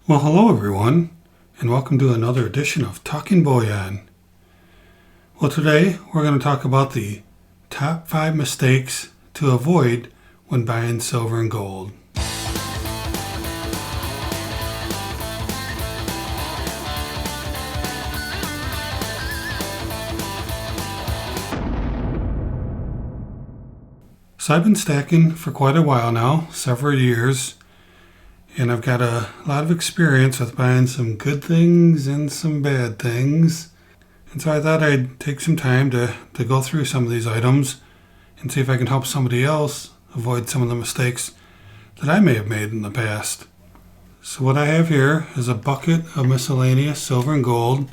Well, hello everyone, and welcome to another edition of Talking Bullion. Well, today we're going to talk about the top 5 mistakes to avoid when buying silver and gold. So I've been stacking for quite a while now, several years, and I've got a lot of experience with buying some good things and some bad things. And so I thought I'd take some time to go through some of these items and see if I can help somebody else avoid some of the mistakes that I may have made in the past. So what I have here is a bucket of miscellaneous silver and gold.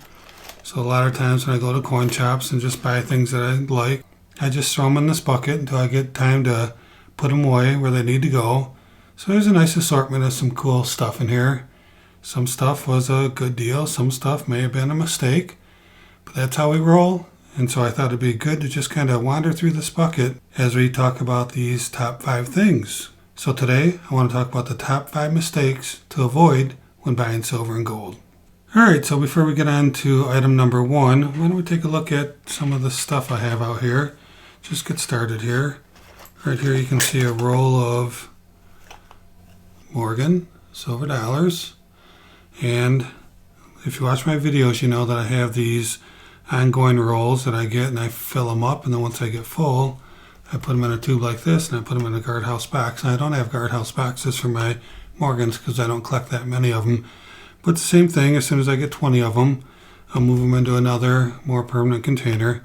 So a lot of times when I go to coin shops and just buy things that I like, I just throw them in this bucket until I get time to put them away where they need to go. So there's a nice assortment of some cool stuff in here. Some stuff was a good deal, some stuff may have been a mistake, but that's how we roll. And so I thought it'd be good to just kind of wander through this bucket as we talk about these top 5 things. So today I want to talk about the top 5 mistakes to avoid when buying silver and gold. Alright, so before we get on to item number 1, why don't we take a look at some of the stuff I have out here. Just get started here. Right here you can see a roll of Morgan silver dollars, and if you watch my videos you know that I have these ongoing rolls that I get and I fill them up, and then once I get full I put them in a tube like this and I put them in a guardhouse box. And I don't have guardhouse boxes for my Morgans because I don't collect that many of them, but the same thing, as soon as I get 20 of them I'll move them into another more permanent container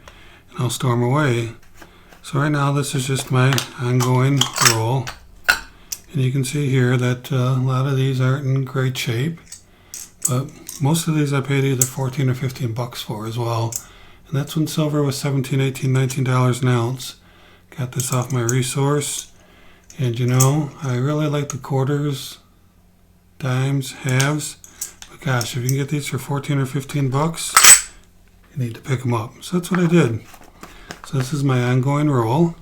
and I'll store them away. So right now this is just my ongoing roll. And you can see here that a lot of these aren't in great shape, but most of these I paid either 14 or 15 bucks for as well. And that's when silver was 17, 18, 19 dollars an ounce. Got this off my resource. And you know, I really like the quarters, dimes, halves. But gosh, if you can get these for 14 or 15 bucks, you need to pick them up. So that's what I did. So this is my ongoing roll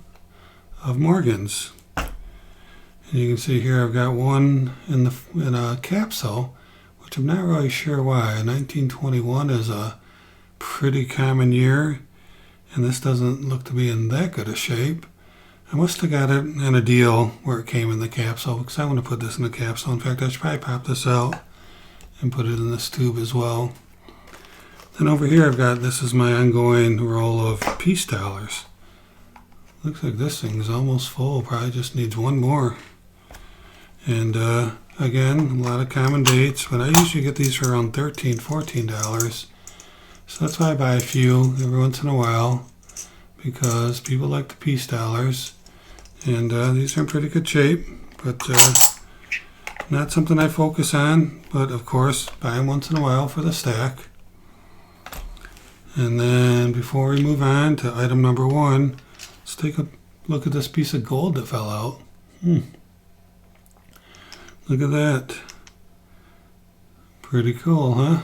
of Morgans. And you can see here I've got one in a capsule, which I'm not really sure why. 1921 is a pretty common year, and this doesn't look to be in that good a shape. I must have got it in a deal where it came in the capsule, because I want to put this in the capsule. In fact, I should probably pop this out and put it in this tube as well. Then over here I've got, this is my ongoing roll of peace dollars. Looks like this thing's almost full, probably just needs one more. And again, a lot of common dates, but I usually get these for around $13, $14. So that's why I buy a few every once in a while, because people like the peace dollars. And these are in pretty good shape, but not something I focus on, but of course buy them once in a while for the stack. And then before we move on to item number 1, let's take a look at this piece of gold that fell out. Look at that. Pretty cool, huh?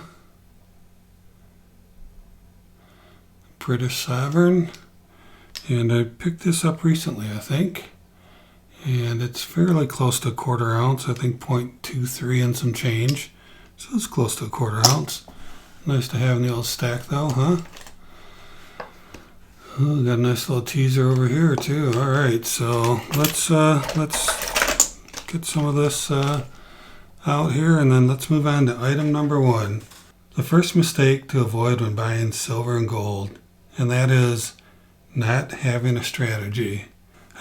British sovereign. And I picked this up recently, I think. And it's fairly close to a quarter ounce. I think 0.23 and some change. So it's close to a quarter ounce. Nice to have in the old stack though, huh? Oh, got a nice little teaser over here too. Alright, so let's get some of this out here, and then let's move on to item number 1. The first mistake to avoid when buying silver and gold, and that is not having a strategy.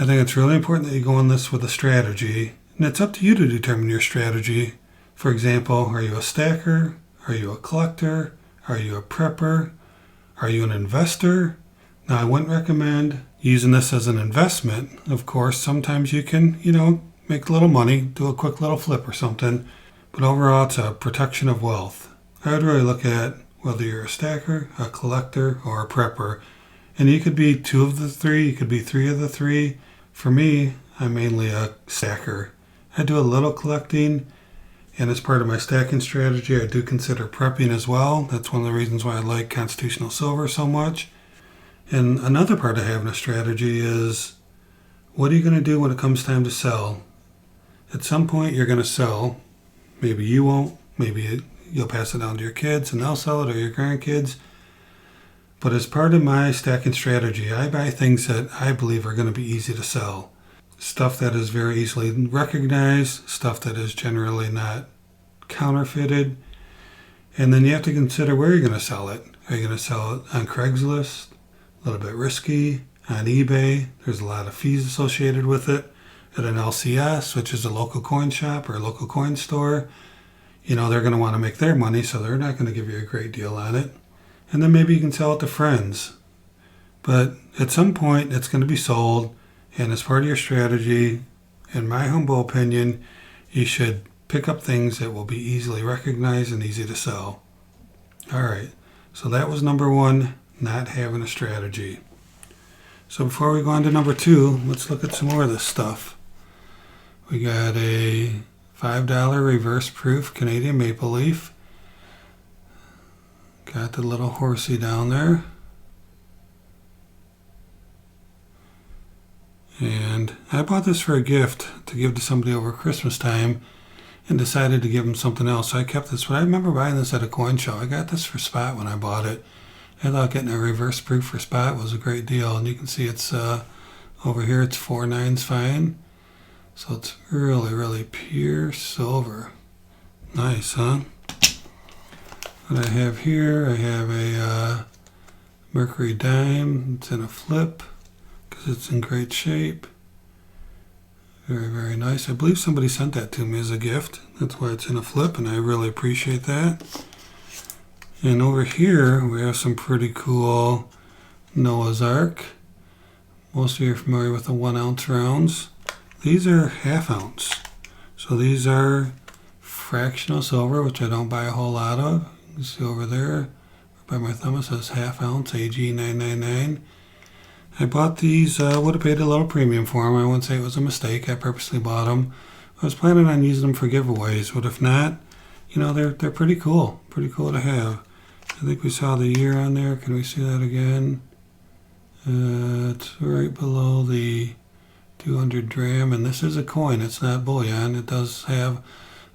I think it's really important that you go in this with a strategy, and it's up to you to determine your strategy. For example, are you a stacker? Are you a collector? Are you a prepper? Are you an investor? Now, I wouldn't recommend using this as an investment. Of course, sometimes you can, make a little money, do a quick little flip or something, but overall it's a protection of wealth. I would really look at whether you're a stacker, a collector, or a prepper. And you could be 2 of the 3, you could be 3 of the 3. For me, I'm mainly a stacker. I do a little collecting, and as part of my stacking strategy, I do consider prepping as well. That's one of the reasons why I like constitutional silver so much. And another part of having a strategy is, what are you going to do when it comes time to sell? At some point you're going to sell. Maybe you won't, Maybe you'll pass it down to your kids and they'll sell it, or your grandkids. But as part of my stacking strategy, I buy things that I believe are going to be easy to sell. Stuff that is very easily recognized, stuff that is generally not counterfeited. And then you have to consider where you're going to sell it. Are you going to sell it on Craigslist? A little bit risky. On eBay, there's a lot of fees associated with it. At an LCS, which is a local coin shop or a local coin store, they're going to want to make their money, so they're not going to give you a great deal on it. And then maybe you can sell it to friends. But at some point, it's going to be sold, and as part of your strategy, in my humble opinion, you should pick up things that will be easily recognized and easy to sell. All right, so that was number one, not having a strategy. So before we go on to number two, let's look at some more of this stuff. We got a $5 reverse proof Canadian maple leaf. Got the little horsey down there. And I bought this for a gift to give to somebody over Christmas time and decided to give them something else. So I kept this, but I remember buying this at a coin show. I got this for spot when I bought it. I thought getting a reverse proof for spot was a great deal. And you can see it's over here, it's 4/9 fine. So it's really, really pure silver. Nice, huh? What I have here, I have a Mercury dime. It's in a flip because it's in great shape. Very, very nice. I believe somebody sent that to me as a gift. That's why it's in a flip, and I really appreciate that. And over here, we have some pretty cool Noah's Ark. Most of you are familiar with the 1 ounce rounds. These are half ounce. So these are fractional silver, which I don't buy a whole lot of. You can see over there, by my thumb, it says half ounce, AG999. I bought these, would have paid a little premium for them. I wouldn't say it was a mistake. I purposely bought them. I was planning on using them for giveaways, but if not, they're pretty cool. Pretty cool to have. I think we saw the year on there. Can we see that again? It's right below the 200 dram, and this is a coin. It's not bullion. It does have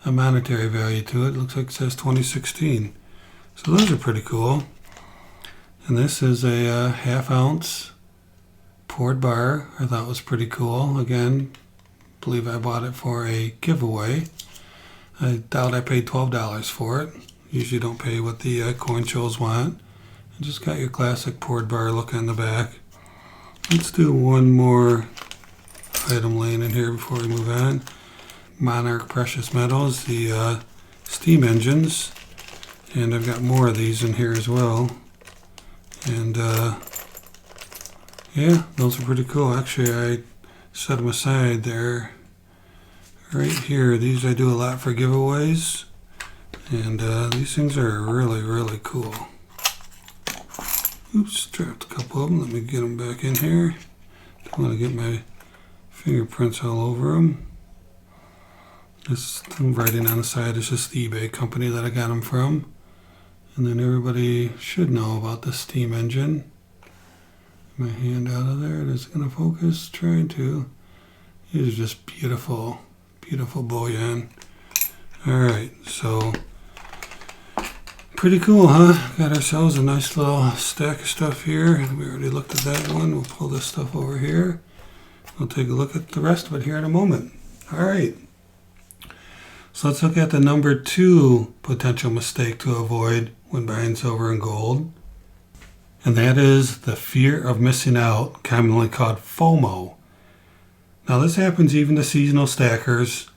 a monetary value to it. It looks like it says 2016. So those are pretty cool. And this is a half ounce poured bar. I thought was pretty cool. Again, believe I bought it for a giveaway. I doubt I paid $12 for it. Usually don't pay what the coin shows want. And just got your classic poured bar look on the back. Let's do one more item laying in here before we move on. Monarch Precious Metals, the steam engines. And I've got more of these in here as well. And yeah, those are pretty cool. Actually, I set them aside there. Right here, these I do a lot for giveaways. And these things are really, really cool. Oops, dropped a couple of them. Let me get them back in here. Don't want to get my fingerprints all over them. This writing on the side is just the eBay company that I got them from. And then everybody should know about the steam engine. My hand out of there. It is going to focus. Trying to. These are just beautiful, beautiful bullion. Alright, so pretty cool, huh? Got ourselves a nice little stack of stuff here. We already looked at that one. We'll pull this stuff over here. We'll take a look at the rest of it here in a moment. Alright. So let's look at the number 2 potential mistake to avoid when buying silver and gold. And that is the fear of missing out, commonly called FOMO. Now this happens even to seasonal stackers.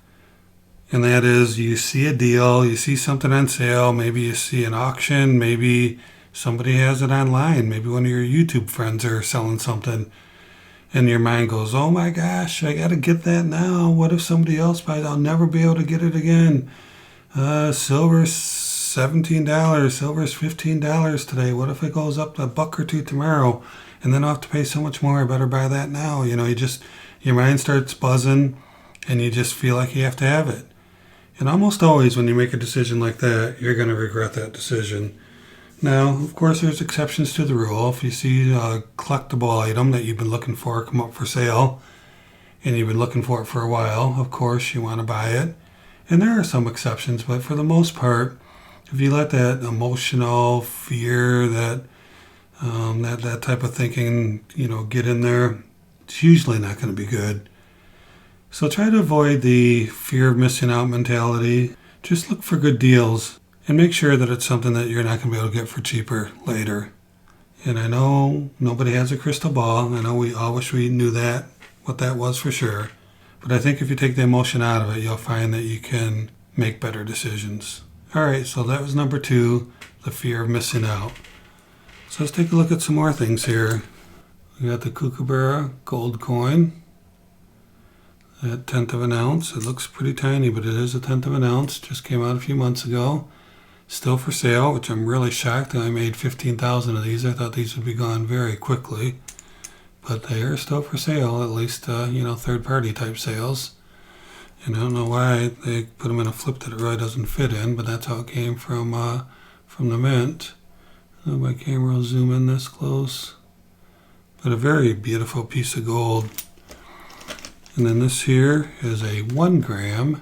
And that is, you see a deal, you see something on sale, maybe you see an auction, maybe somebody has it online, maybe one of your YouTube friends are selling something, and your mind goes, oh my gosh, I gotta get that now. What if somebody else buys? I'll never be able to get it again. Silver's $17, silver's $15 today. What if it goes up a buck or two tomorrow, and then I'll have to pay so much more? I better buy that now. Your mind starts buzzing, and you just feel like you have to have it. And almost always when you make a decision like that, you're going to regret that decision. Now, of course, there's exceptions to the rule. If you see a collectible item that you've been looking for come up for sale, and you've been looking for it for a while, of course, you want to buy it. And there are some exceptions, but for the most part, if you let that emotional fear, that type of thinking, get in there, it's usually not going to be good. So try to avoid the fear of missing out mentality. Just look for good deals and make sure that it's something that you're not going to be able to get for cheaper later. And I know nobody has a crystal ball. I know we all wish we knew what that was for sure. But I think if you take the emotion out of it, you'll find that you can make better decisions. All right, so that was number 2, the fear of missing out. So let's take a look at some more things here. We got the Kookaburra gold coin at 1/10 of an ounce. It looks pretty tiny, but it is a 1/10 of an ounce. Just came out a few months ago. Still for sale, which I'm really shocked that I made 15,000 of these. I thought these would be gone very quickly. But they are still for sale, at least, third-party type sales. And I don't know why they put them in a flip that it really doesn't fit in, but that's how it came from the mint. My camera will zoom in this close. But a very beautiful piece of gold. And then this here is a 1 gram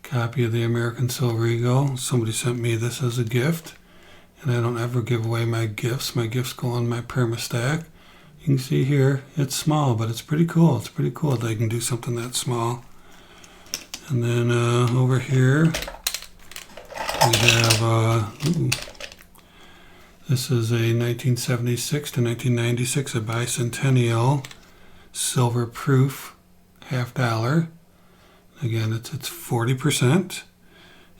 copy of the American Silver Eagle. Somebody sent me this as a gift. And I don't ever give away my gifts. My gifts go on my permastack. You can see here, it's small, but it's pretty cool. It's pretty cool that they can do something that small. And then over here, we have, this is a 1976 to 1996, a bicentennial silver proof $50. Again, it's 40%.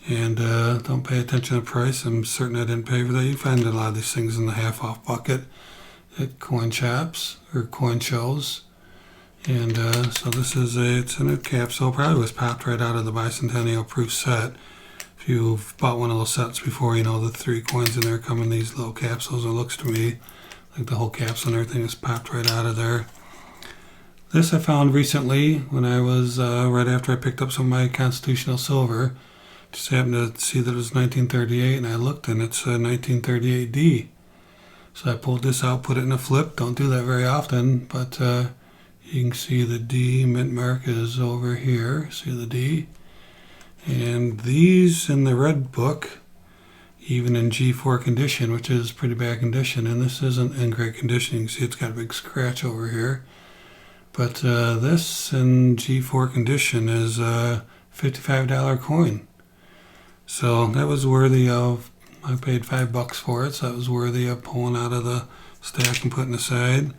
And don't pay attention to the price. I'm certain I didn't pay for that. You find a lot of these things in the half-off bucket at coin shops or coin shows. And so this is it's in a capsule. Probably was popped right out of the bicentennial proof set. If you've bought one of those sets before, you know the 3 coins in there come in these little capsules. It looks to me like the whole capsule and everything is popped right out of there. This I found recently when I was right after I picked up some of my constitutional silver. Just happened to see that it was 1938, and I looked and it's a 1938D. So I pulled this out, put it in a flip. Don't do that very often, but you can see the D mint mark is over here. See the D? And these in the red book, even in G4 condition, which is pretty bad condition, and this isn't in great condition. You can see it's got a big scratch over here. But this in G4 condition is a $55 coin. So that was worthy of, I paid $5 for it, so that was worthy of pulling out of the stack and putting aside.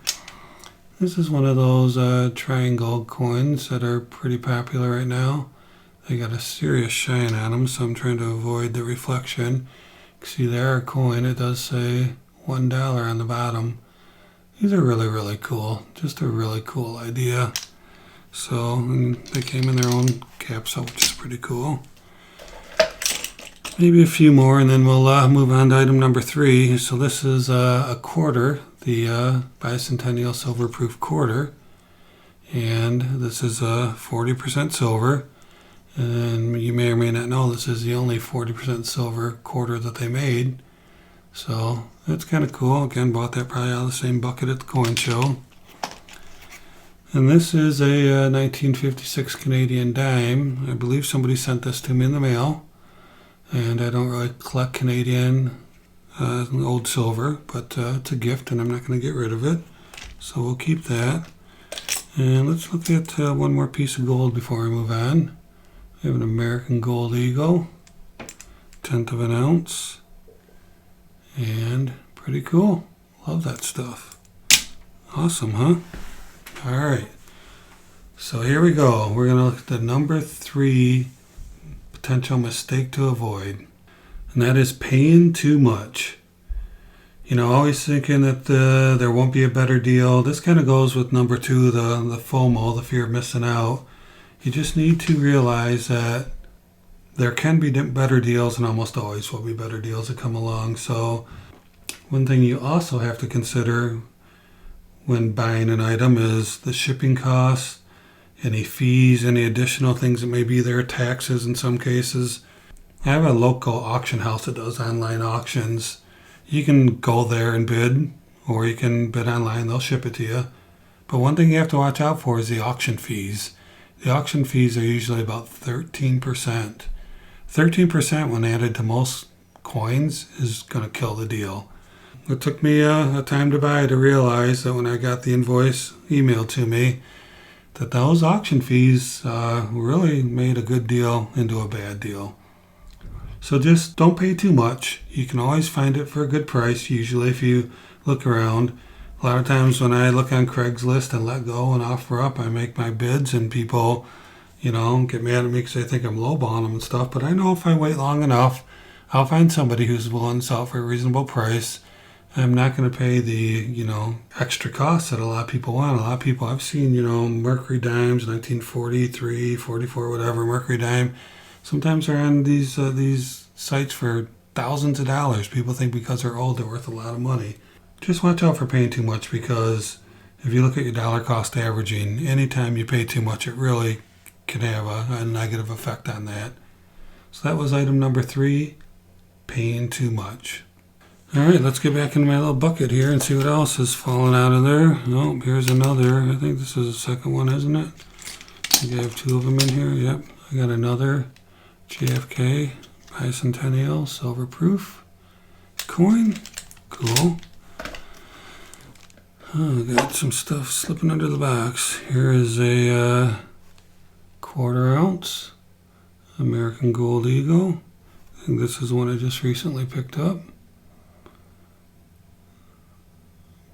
This is one of those triangle coins that are pretty popular right now. They got a serious shine on them, so I'm trying to avoid the reflection. You can see there a coin, it does say $1 on the bottom. These are really, really cool. Just a really cool idea. So, and they came in their own capsule, which is pretty cool. Maybe a few more, and then we'll move on to item number 3. So this is a quarter, the bicentennial silver proof quarter. And this is 40% silver. And you may or may not know this is the only 40% silver quarter that they made. So that's kind of cool. Again, bought that probably out of the same bucket at the coin show. And this is a 1956 Canadian dime. I believe somebody sent this to me in the mail. And I don't really collect Canadian old silver, but it's a gift and I'm not going to get rid of it. So we'll keep that. And let's look at one more piece of gold before we move on. We have an American Gold Eagle, 1/10 of an ounce. And pretty cool. Love that stuff. Awesome, huh? All right. So here we go. We're going to look at the number 3 potential mistake to avoid. And that is paying too much. Always thinking that there won't be a better deal. This kind of goes with number 2, the FOMO, the fear of missing out. You just need to realize that there can be better deals, and almost always will be better deals that come along. So one thing you also have to consider when buying an item is the shipping costs, any fees, any additional things that may be there, taxes in some cases. I have a local auction house that does online auctions. You can go there and bid, or you can bid online, they'll ship it to you. But one thing you have to watch out for is the auction fees. the auction fees are usually about 13%. 13% when added to most coins is going to kill the deal. It took me a time to buy to realize that when I got the invoice emailed to me, that those auction fees really made a good deal into a bad deal. So just don't pay too much. You can always find it for a good price, usually if you look around. A lot of times when I look on Craigslist and let go and offer up, I make my bids and people, get mad at me because they think I'm lowballing them and stuff. But I know if I wait long enough, I'll find somebody who's willing to sell for a reasonable price. I'm not going to pay the, extra costs that a lot of people want. A lot of people I've seen, Mercury dimes, 1943, 44, whatever, Mercury dime. Sometimes they're on these sites for thousands of dollars. People think because they're old, they're worth a lot of money. Just watch out for paying too much, because if you look at your dollar cost averaging, anytime you pay too much, it really can have a negative effect on that. So that was item number 3, paying too much. All right, let's get back into my little bucket here and see what else is falling out of there. Oh, here's another. I think this is the second one, isn't it? I think I have 2 of them in here. Yep, I got another JFK Bicentennial Silver Proof coin. Cool. Oh, got some stuff slipping under the box. Here is a 1/4 ounce American Gold Eagle. I think this is one I just recently picked up.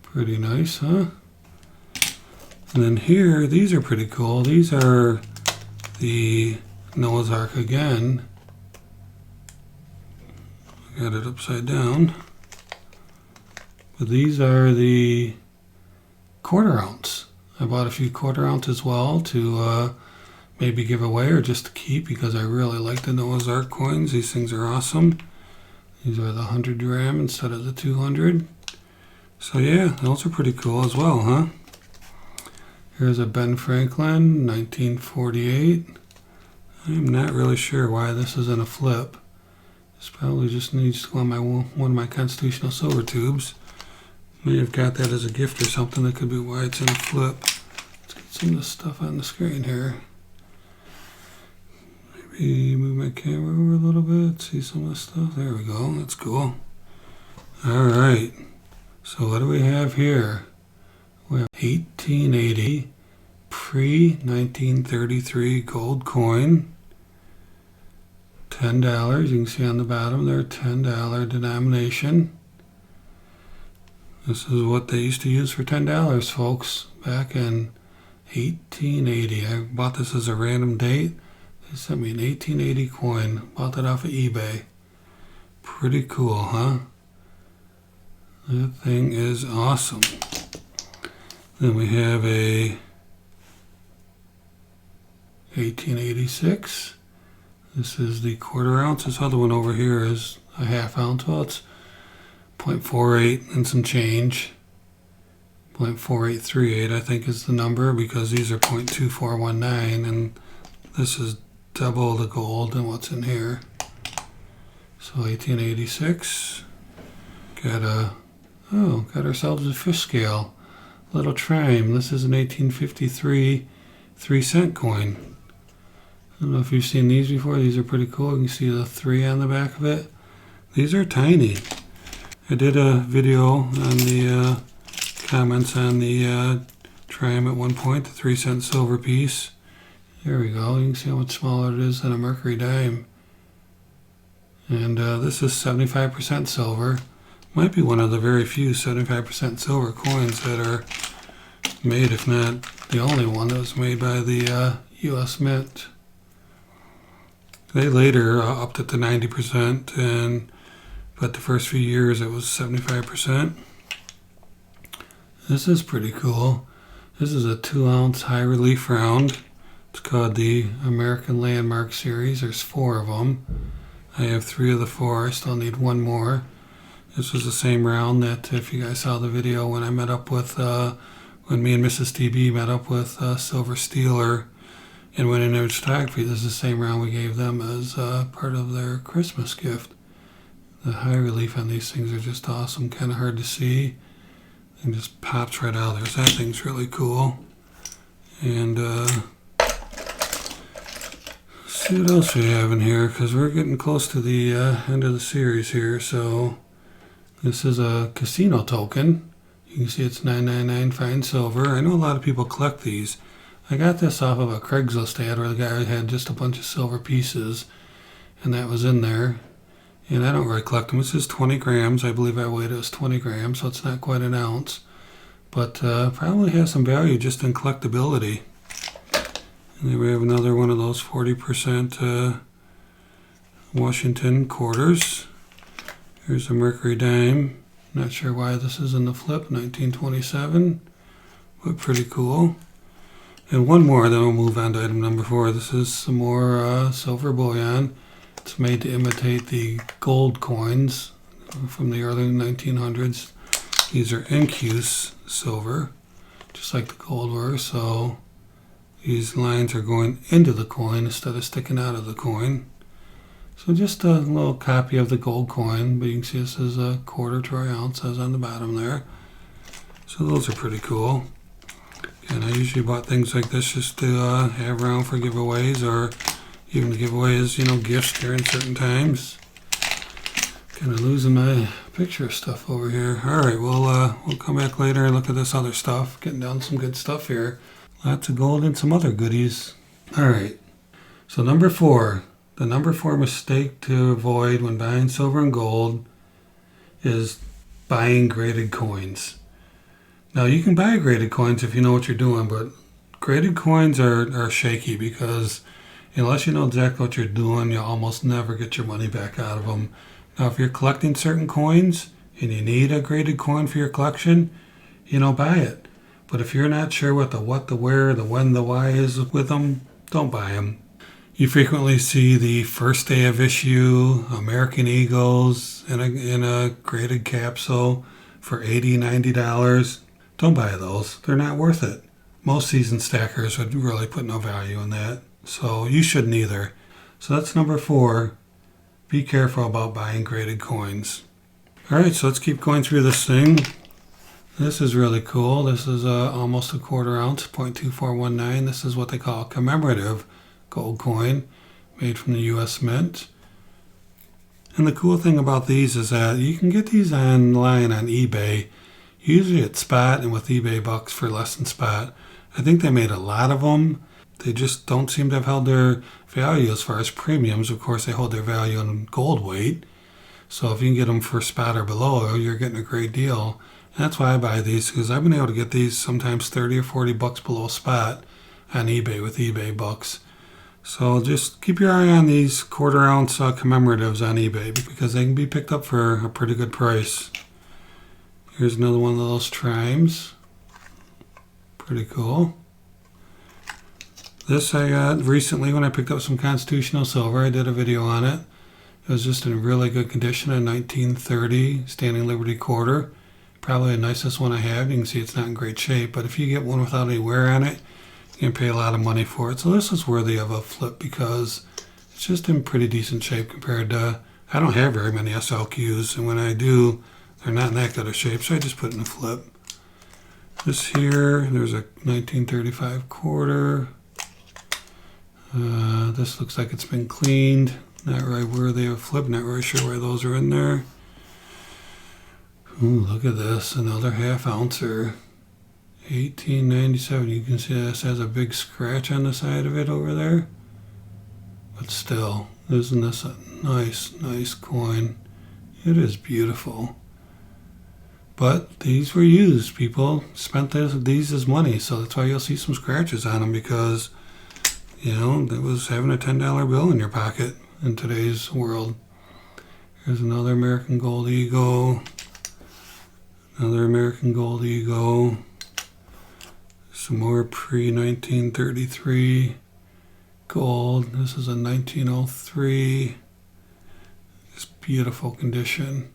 Pretty nice, huh? And then here, these are pretty cool. These are the Noah's Ark again. I got it upside down. But these are the 1/4 ounce. I bought a few 1/4 ounce as well to maybe give away or just to keep, because I really like the Noah's Ark coins. These things are awesome. These are the 100 gram instead of the 200. So yeah, those are pretty cool as well, huh? Here's a Ben Franklin, 1948. I'm not really sure why this is in a flip. This probably just needs to go on one of my Constitutional Silver tubes. May have got that as a gift or something. That could be why it's in a flip. Let's get some of this stuff on the screen here. Maybe move my camera over a little bit, see some of this stuff. There we go, that's cool. All right. So what do we have here? We have 1880 pre-1933 gold coin. $10. You can see on the bottom there, $10 denomination. This is what they used to use for $10, folks, back in 1880. I bought this as a random date. They sent me an 1880 coin. Bought that off of eBay. Pretty cool, huh? That thing is awesome. Then we have a 1886. This is the 1/4 ounce. This other one over here is a 1/2 ounce. Well, it's 0.48 and some change. 0.4838 I think is the number, because these are 0.2419 and this is double the gold than what's in here. So 1886. Got ourselves a fish scale. Little Trime. This is an 1853 3-cent coin. I don't know if you've seen these before. These are pretty cool. You can see the 3 on the back of it. These are tiny. I did a video on the comments on the Trime at one point, the 3-cent silver piece. There we go. You can see how much smaller it is than a Mercury dime. And this is 75% silver. Might be one of the very few 75% silver coins that are made, if not the only one that was made by the U.S. Mint. They later upped it to 90%, but the first few years it was 75%. This is pretty cool. This is a 2-ounce high relief round. It's called the American Landmark Series. There's 4 of them. I have 3 of the 4. I still need 1 more. This was the same round that, if you guys saw the video when I met up with, when me and Mrs. TB met up with Silver Steeler and went in image photography, this is the same round we gave them as part of their Christmas gift. The high relief on these things are just awesome, kind of hard to see. And just pops right out there. So that thing's really cool. And See what else we have in here, because we're getting close to the end of the series here. So this is a casino token. You can see it's 999 fine silver. I know a lot of people collect these. I got this off of a Craigslist ad where the guy had just a bunch of silver pieces, and that was in there. And I don't really collect them. This is 20 grams. I believe I weighed it was 20 grams, so it's not quite an ounce. But probably has some value just in collectability. And then we have another one of those 40% Washington quarters. Here's a Mercury dime. Not sure why this is in the flip, 1927, but pretty cool. And one more, then we'll move on to item number 4. This is some more silver bullion. It's made to imitate the gold coins from the early 1900s. These are incuse silver, just like the gold were, so these lines are going into the coin instead of sticking out of the coin. So just a little copy of the gold coin, but you can see this is a quarter troy ounce, as on the bottom there. So those are pretty cool. And I usually bought things like this just to have around for giveaways, or even to give away as, gifts during certain times. Kind of losing my picture stuff over here. All right, we'll come back later and look at this other stuff. Getting down some good stuff here. Lots of gold and some other goodies. All right, so number 4. The number 4 mistake to avoid when buying silver and gold is buying graded coins. Now, you can buy graded coins if you know what you're doing, but graded coins are shaky because unless you know exactly what you're doing, you'll almost never get your money back out of them. Now, if you're collecting certain coins and you need a graded coin for your collection, buy it. But if you're not sure what the where, the when, the why is with them, don't buy them. You frequently see the first day of issue American Eagles in a graded capsule for $80, $90. Don't buy those. They're not worth it. Most seasoned stackers would really put no value in that. So you shouldn't either. So that's number 4. Be careful about buying graded coins. All right, so let's keep going through this thing. This is really cool. This is almost a quarter ounce, 0.2419. This is what they call a commemorative gold coin made from the U.S. Mint. And the cool thing about these is that you can get these online on eBay, usually at spot and with eBay bucks for less than spot. I think they made a lot of them. They just don't seem to have held their value as far as premiums. Of course, they hold their value in gold weight. So if you can get them for spot or below, you're getting a great deal. And that's why I buy these, because I've been able to get these sometimes 30 or 40 bucks below spot on eBay with eBay bucks. So just keep your eye on these quarter ounce commemoratives on eBay because they can be picked up for a pretty good price. Here's another one of those trimes. Pretty cool. This I got recently when I picked up some constitutional silver. I did a video on it. It was just in really good condition, a 1930 Standing Liberty quarter. Probably the nicest one I have. You can see it's not in great shape, but if you get one without any wear on it, you can pay a lot of money for it. So this is worthy of a flip because it's just in pretty decent shape compared to, I don't have very many SLQs, and when I do, they're not in that good of shape, so I just put it in a flip. This here, there's a 1935 quarter. This looks like it's been cleaned. Not really worthy of a flip, not really sure why those are in there. Ooh, look at this, another half ouncer. 1897. You can see this has a big scratch on the side of it over there. But still, isn't this a nice coin? It is beautiful. But these were used. People spent these as money, so that's why you'll see some scratches on them because, that was having a $10 bill in your pocket in today's world. Here's another American Gold Eagle. Another American Gold Eagle. Some more pre-1933 gold. This is a 1903. It's beautiful condition.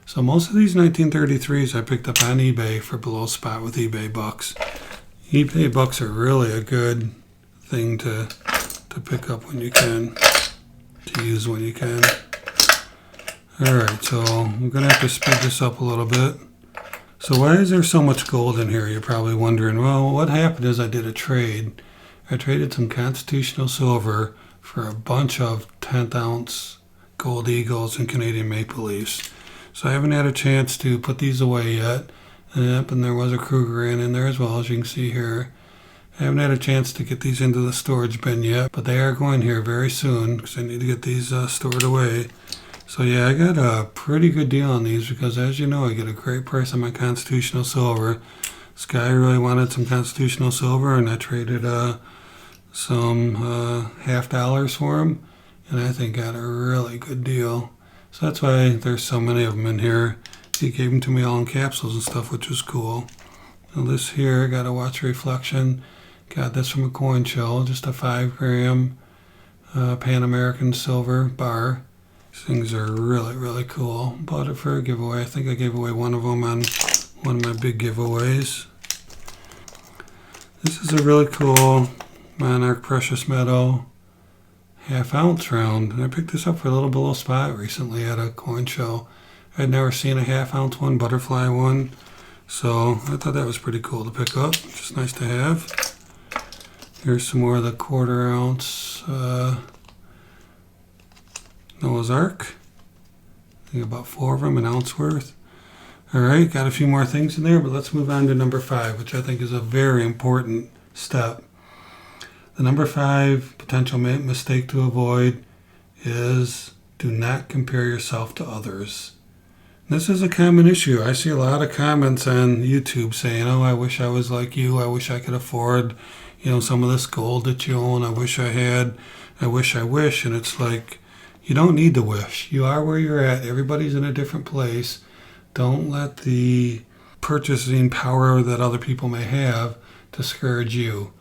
So most of these 1933s I picked up on eBay for below spot with eBay bucks. eBay bucks are really a good thing to pick up when you can, to use when you can. Alright, so I'm going to have to speed this up a little bit. So why is there so much gold in here? You're probably wondering. Well, what happened is I did a trade. I traded some constitutional silver for a bunch of 10th ounce gold eagles and Canadian maple leafs. So I haven't had a chance to put these away yet. Yep, and there was a Kruger in there as well, as you can see here. I haven't had a chance to get these into the storage bin yet, but they are going here very soon because I need to get these stored away. So yeah, I got a pretty good deal on these because, as you know, I get a great price on my Constitutional Silver. This guy really wanted some Constitutional Silver, and I traded some $50 for him, and I think got a really good deal. So that's why there's so many of them in here. He gave them to me all in capsules and stuff, which was cool. Now this here, got a watch reflection. Got this from a coin show, just a 5-gram Pan American silver bar. These things are really, really cool. Bought it for a giveaway. I think I gave away one of them on one of my big giveaways. This is a really cool Monarch Precious Metal half-ounce round. And I picked this up for a little below spot recently at a coin show. I'd never seen a half-ounce one, butterfly one. So I thought that was pretty cool to pick up. Just nice to have. Here's some more of the 1/4 ounce Noah's Ark. I think about 4 of them, an ounce worth. All right, got a few more things in there, but let's move on to number 5, which I think is a very important step. The number 5 potential mistake to avoid is do not compare yourself to others. This is a common issue. I see a lot of comments on YouTube saying, oh, I wish I was like you. I wish I could afford, some of this gold that you own. I wish I had. I wish. And it's like, you don't need to wish. You are where you're at. Everybody's in a different place. Don't let the purchasing power that other people may have discourage you.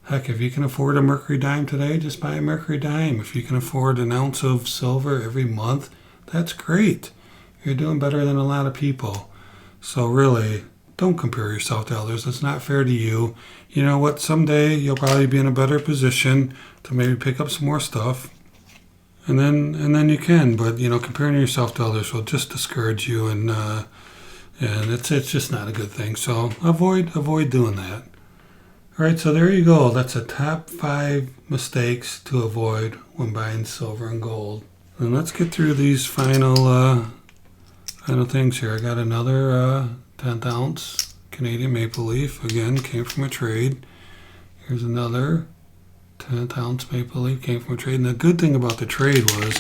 Heck, if you can afford a mercury dime today, just buy a mercury dime. If you can afford an ounce of silver every month, that's great. You're doing better than a lot of people. So really, don't compare yourself to others. It's not fair to you. You know what? Someday you'll probably be in a better position to maybe pick up some more stuff. And then you can. But, comparing yourself to others will just discourage you. And it's just not a good thing. So avoid doing that. All right, so there you go. That's a top 5 mistakes to avoid when buying silver and gold. And let's get through these final things here. I got another 10th ounce Canadian maple leaf. Again, came from a trade. Here's another 10th ounce maple leaf, came from a trade. And the good thing about the trade was,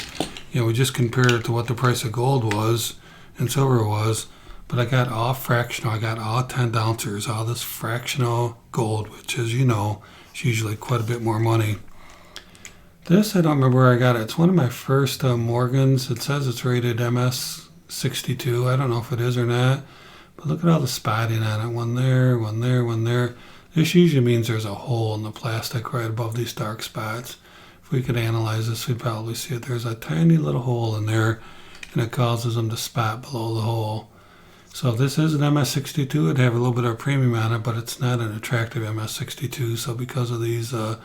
we just compared it to what the price of gold was and silver was. But I got all fractional. I got all 10th ounces, all this fractional gold, which is, is usually quite a bit more money. This, I don't remember where I got it. It's one of my first Morgans. It says it's rated MS62. I don't know if it is or not. But look at all the spotting on it. One there, one there, one there. This usually means there's a hole in the plastic right above these dark spots. If we could analyze this, we'd probably see it. There's a tiny little hole in there, and it causes them to spot below the hole. So if this is an MS62, it'd have a little bit of a premium on it, but it's not an attractive MS62. So because of these, the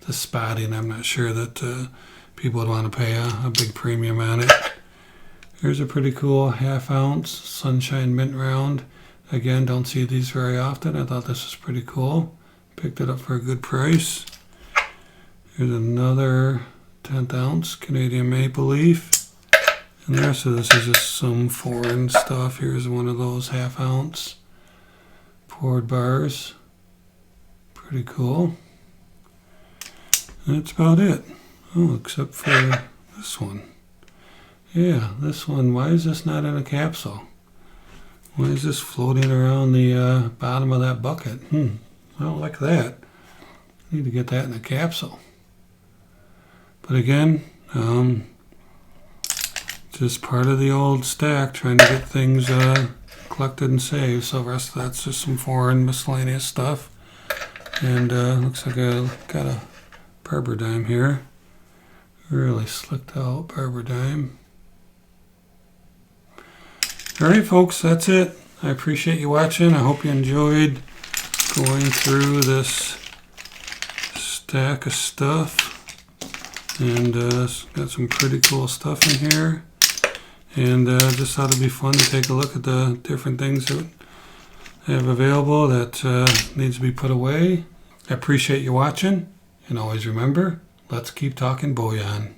spotting, I'm not sure that people would want to pay a big premium on it. Here's a pretty cool half-ounce Sunshine Mint round. Again, don't see these very often. I thought this was pretty cool. Picked it up for a good price. Here's another 10th ounce Canadian maple leaf. And the rest of this is just some foreign stuff. Here's one of those half-ounce poured bars. Pretty cool. And that's about it. Oh, except for this one. Yeah, this one. Why is this not in a capsule? Why is this floating around the bottom of that bucket? I don't like that. I need to get that in a capsule. But again, just part of the old stack, trying to get things collected and saved. So the rest of that's just some foreign miscellaneous stuff. And looks like I got a Barber dime here. Really slicked out Barber dime. All right, folks, that's it. I appreciate you watching. I hope you enjoyed going through this stack of stuff. And got some pretty cool stuff in here. And just thought it'd be fun to take a look at the different things that I have available that needs to be put away. I appreciate you watching. And always remember, let's keep talking bullion.